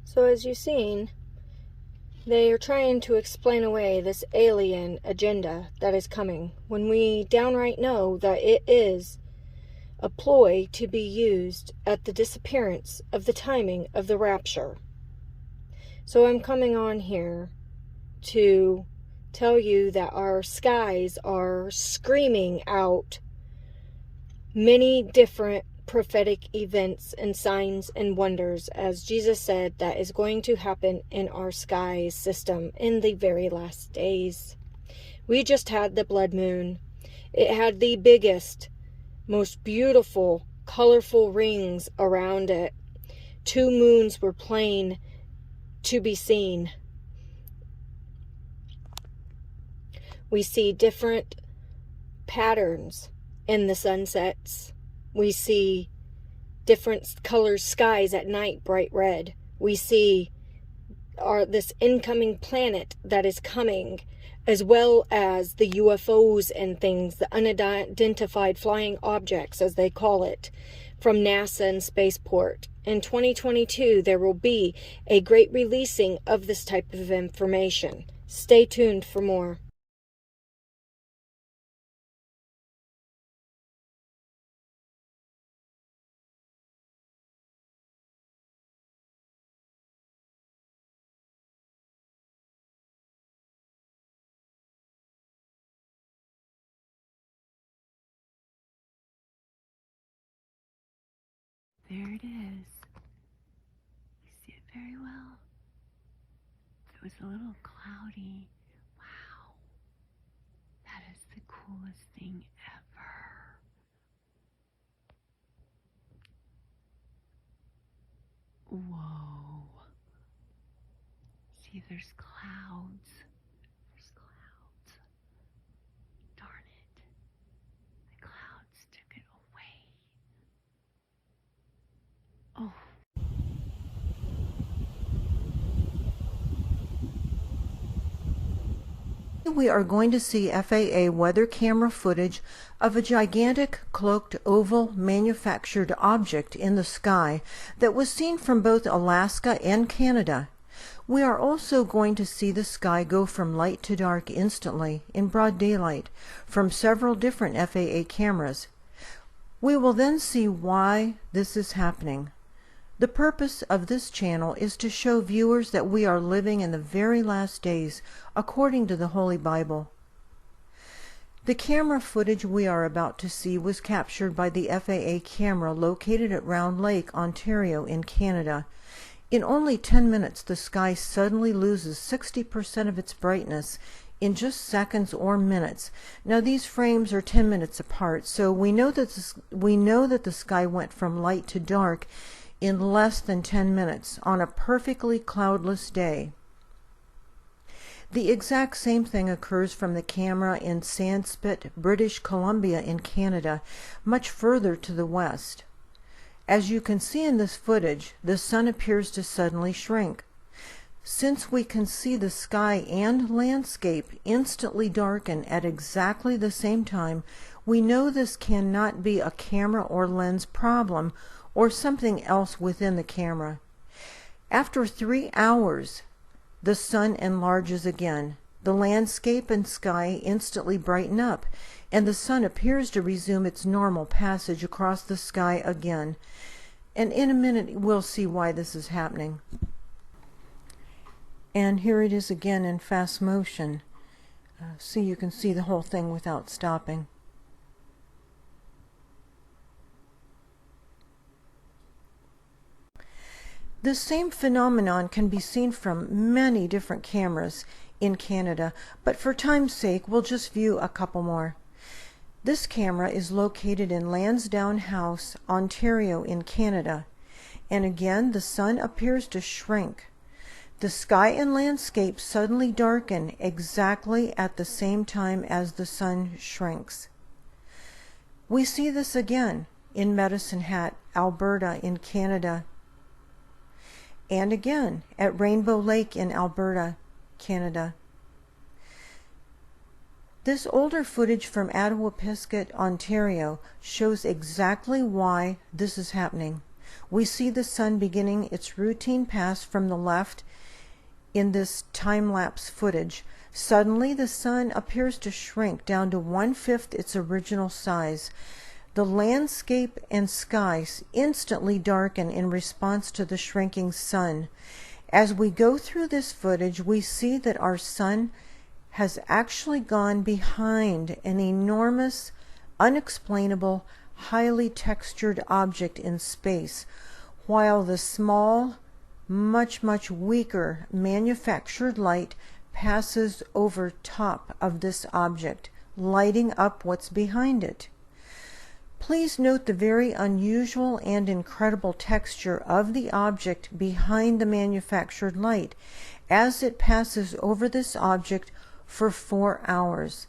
So as you've seen, they are trying to explain away this alien agenda that is coming, when we downright know that it is a ploy to be used at the disappearance of the timing of the rapture. So I'm coming on here to tell you that our skies are screaming out many different prophetic events and signs and wonders, as Jesus said, that is going to happen in our skies system in the very last days. We just had the blood moon. It had the biggest, most beautiful, colorful rings around it. 2 moons were plain to be seen. We see different patterns in the sunsets. We see different color skies at night, bright red. We see this incoming planet that is coming, as well as the UFOs and things, the unidentified flying objects, as they call it, from NASA and Spaceport. In 2022, there will be a great releasing of this type of information. Stay tuned for more. There it is. You see it very well. It was a little cloudy. Wow. That is the coolest thing ever. Whoa. See, there's clouds. There's clouds. Darn it. The clouds took it away. Oh. We are going to see FAA weather camera footage of a gigantic cloaked oval manufactured object in the sky that was seen from both Alaska and Canada. We are also going to see the sky go from light to dark instantly in broad daylight from several different FAA cameras. We will then see why this is happening. The purpose of this channel is to show viewers that we are living in the very last days according to the Holy Bible. The camera footage we are about to see was captured by the FAA camera located at Round Lake, Ontario in Canada. In only 10 minutes, the sky suddenly loses 60% of its brightness in just seconds or minutes. Now these frames are 10 minutes apart, so we know that the sky went from light to dark in less than 10 minutes on a perfectly cloudless day. The exact same thing occurs from the camera in Sandspit, British Columbia in Canada, much further to the west. As you can see in this footage, the sun appears to suddenly shrink. Since we can see the sky and landscape instantly darken at exactly the same time, we know this cannot be a camera or lens problem or something else within the camera. After 3 hours, the sun enlarges again. The landscape and sky instantly brighten up, and the sun appears to resume its normal passage across the sky again. And in a minute, we'll see why this is happening. And here it is again in fast motion. So you can see the whole thing without stopping. This same phenomenon can be seen from many different cameras in Canada, but for time's sake, we'll just view a couple more. This camera is located in Lansdowne House, Ontario in Canada, and again the sun appears to shrink. The sky and landscape suddenly darken exactly at the same time as the sun shrinks. We see this again in Medicine Hat, Alberta in Canada, and again at Rainbow Lake in Alberta, Canada. This older footage from Attawapiskat, Ontario shows exactly why this is happening. We see the sun beginning its routine pass from the left in this time-lapse footage. Suddenly, the sun appears to shrink down to 1/5 its original size. The landscape and skies instantly darken in response to the shrinking sun. As we go through this footage, we see that our sun has actually gone behind an enormous, unexplainable, highly textured object in space, while the small, much weaker manufactured light passes over top of this object, lighting up what's behind it. Please note the very unusual and incredible texture of the object behind the manufactured light as it passes over this object for 4 hours.